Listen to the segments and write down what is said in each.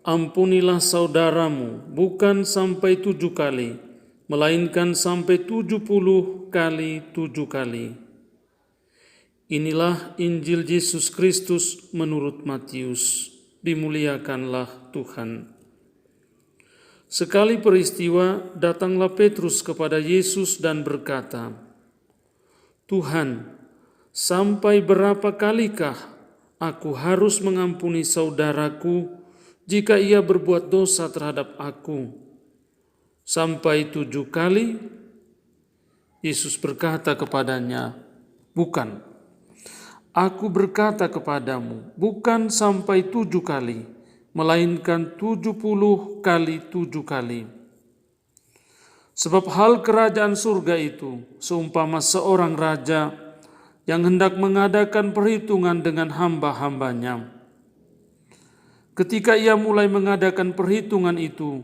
Ampunilah saudaramu bukan sampai 7 kali, melainkan sampai 70 kali 7 kali. Inilah Injil Yesus Kristus menurut Matius. Dimuliakanlah Tuhan. Sekali peristiwa, datanglah Petrus kepada Yesus dan berkata, "Tuhan, sampai berapa kalikah aku harus mengampuni saudaraku jika ia berbuat dosa terhadap aku? Sampai 7 kali?" Yesus berkata kepadanya, "Bukan. Aku berkata kepadamu, bukan sampai 7 kali, melainkan 70 kali 7 kali. Sebab hal kerajaan surga itu seumpama seorang raja yang hendak mengadakan perhitungan dengan hamba-hambanya. Ketika ia mulai mengadakan perhitungan itu,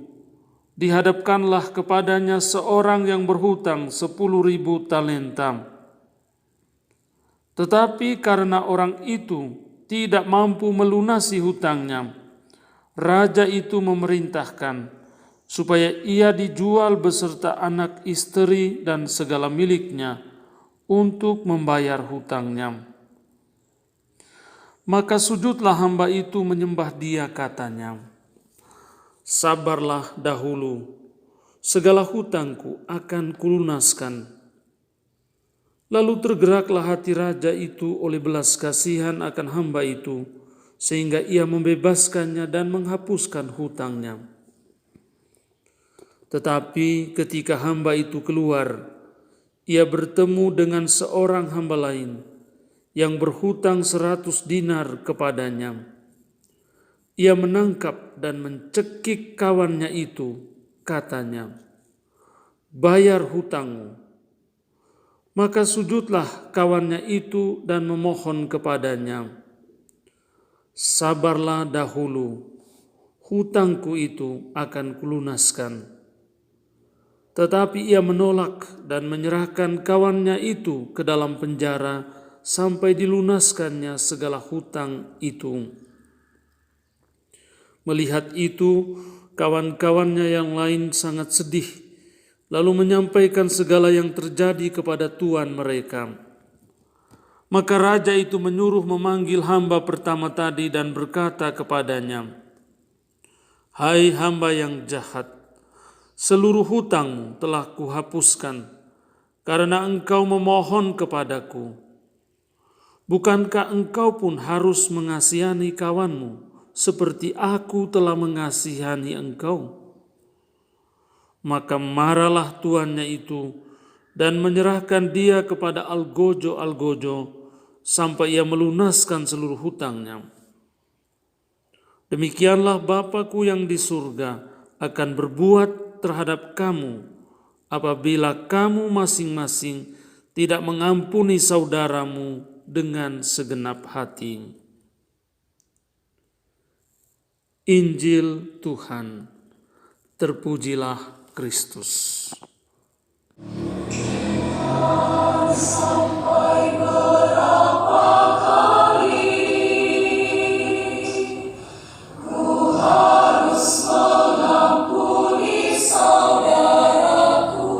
dihadapkanlah kepadanya seorang yang berhutang 10.000 talenta. Tetapi karena orang itu tidak mampu melunasi hutangnya, raja itu memerintahkan supaya ia dijual beserta anak istri dan segala miliknya untuk membayar hutangnya. Maka sujudlah hamba itu menyembah dia, katanya, 'Sabarlah dahulu, segala hutangku akan kulunaskan.' Lalu tergeraklah hati raja itu oleh belas kasihan akan hamba itu, sehingga ia membebaskannya dan menghapuskan hutangnya. Tetapi ketika hamba itu keluar, ia bertemu dengan seorang hamba lain yang berhutang 100 dinar kepadanya. Ia menangkap dan mencekik kawannya itu, katanya, 'Bayar hutangmu.' Maka sujudlah kawannya itu dan memohon kepadanya, 'Sabarlah dahulu, hutangku itu akan kulunaskan.' Tetapi ia menolak dan menyerahkan kawannya itu ke dalam penjara sampai dilunaskannya segala hutang itu. Melihat itu, kawan-kawannya yang lain sangat sedih, lalu menyampaikan segala yang terjadi kepada tuan mereka. Maka raja itu menyuruh memanggil hamba pertama tadi dan berkata kepadanya, 'Hai hamba yang jahat, seluruh hutangmu telah kuhapuskan karena engkau memohon kepadaku. Bukankah engkau pun harus mengasihani kawanmu seperti aku telah mengasihani engkau?' Maka marahlah tuannya itu dan menyerahkan dia kepada algojo-algojo sampai ia melunaskan seluruh hutangnya. Demikianlah Bapa-Ku yang di surga akan berbuat terhadap kamu apabila kamu masing-masing tidak mengampuni saudaramu dengan segenap hati." Injil Tuhan. Terpujilah Kristus. Sampai berapa kali ku harus mengampuni saudaraku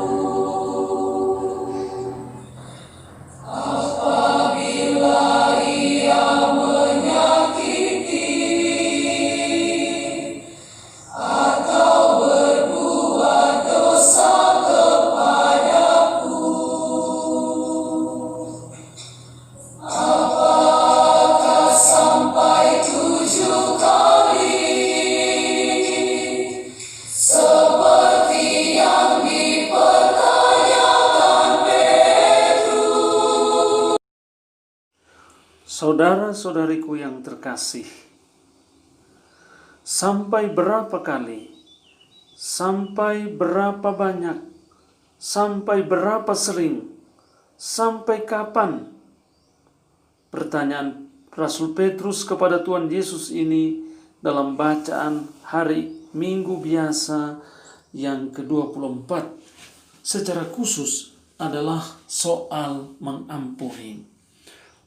apabila ia menyakiti atau berbuat dosa kepadaku? Apakah sampai 7 kali seperti yang dipertanyakan Petrus? Saudara-saudariku yang terkasih, sampai berapa kali, sampai berapa banyak, sampai berapa sering, sampai kapan? Pertanyaan Rasul Petrus kepada Tuhan Yesus ini dalam bacaan hari Minggu biasa yang ke-24 secara khusus adalah soal mengampuni.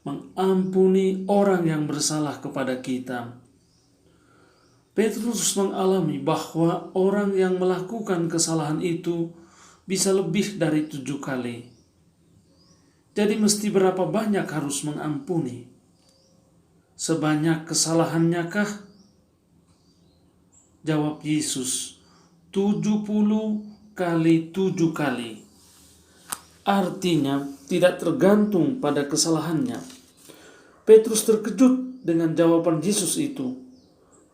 Mengampuni orang yang bersalah kepada kita. Petrus mengalami bahwa orang yang melakukan kesalahan itu bisa lebih dari 7 kali. Jadi mesti berapa banyak harus mengampuni? Sebanyak kesalahannya kah? Jawab Yesus, 70 kali 7 kali. Artinya tidak tergantung pada kesalahannya. Petrus terkejut dengan jawaban Yesus itu.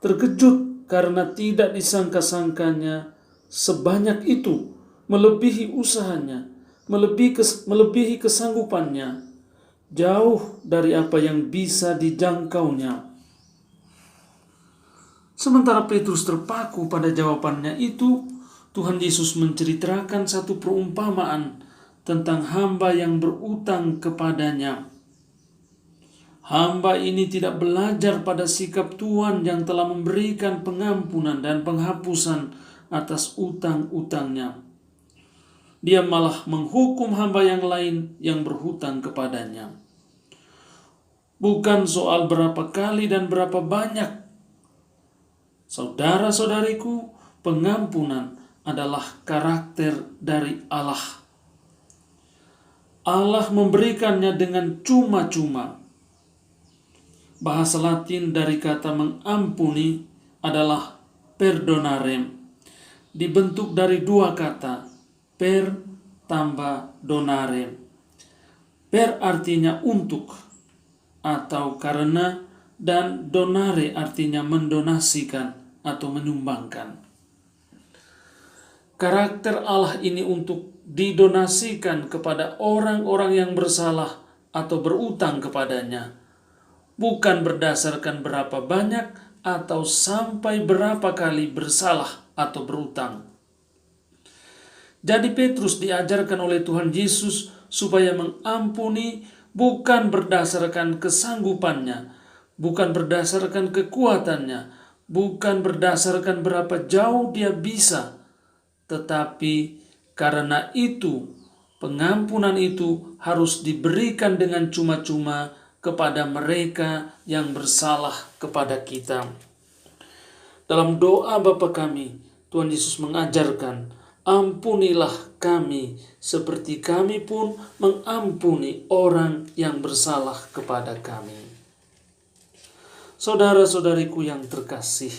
Terkejut karena tidak disangka-sangkanya sebanyak itu, melebihi usahanya, melebihi kesanggupannya, jauh dari apa yang bisa dijangkaunya. Sementara Petrus terpaku pada jawabannya itu, Tuhan Yesus menceritakan satu perumpamaan tentang hamba yang berutang kepadanya. Hamba ini tidak belajar pada sikap Tuhan yang telah memberikan pengampunan dan penghapusan atas utang-utangnya. Dia malah menghukum hamba yang lain yang berhutang kepadanya. Bukan soal berapa kali dan berapa banyak. Saudara-saudariku, pengampunan adalah karakter dari Allah. Allah memberikannya dengan cuma-cuma. Bahasa Latin dari kata mengampuni adalah perdonarem. Dibentuk dari 2 kata, per tambah donarem. Per artinya untuk atau karena, dan donare artinya mendonasikan atau menyumbangkan. Karakter Allah ini untuk didonasikan kepada orang-orang yang bersalah atau berutang kepadanya. Bukan berdasarkan berapa banyak atau sampai berapa kali bersalah atau berutang. Jadi Petrus diajarkan oleh Tuhan Yesus supaya mengampuni bukan berdasarkan kesanggupannya, bukan berdasarkan kekuatannya, bukan berdasarkan berapa jauh dia bisa, tetapi karena itu pengampunan itu harus diberikan dengan cuma-cuma kepada mereka yang bersalah kepada kita. Dalam doa Bapa kami, Tuhan Yesus mengajarkan, ampunilah kami seperti kami pun mengampuni orang yang bersalah kepada kami. Saudara-saudariku yang terkasih,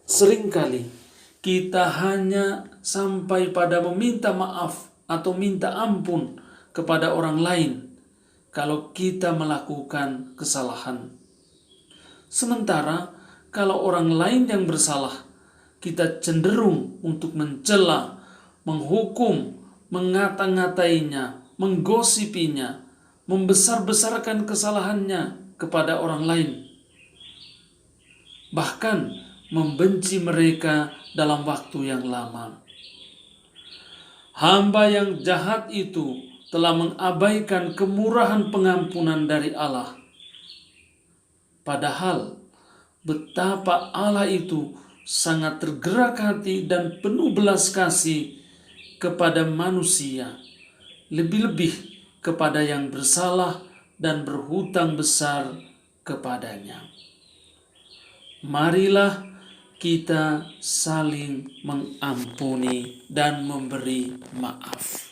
seringkali kita hanya sampai pada meminta maaf atau minta ampun kepada orang lain kalau kita melakukan kesalahan. Sementara kalau orang lain yang bersalah, kita cenderung untuk mencela, menghukum, mengata-ngatainya, menggosipinya, membesar-besarkan kesalahannya kepada orang lain. Bahkan membenci mereka dalam waktu yang lama. Hamba yang jahat itu telah mengabaikan kemurahan pengampunan dari Allah. Padahal betapa Allah itu sangat tergerak hati dan penuh belas kasih kepada manusia, lebih-lebih kepada yang bersalah dan berhutang besar kepadanya. Marilah kita saling mengampuni dan memberi maaf.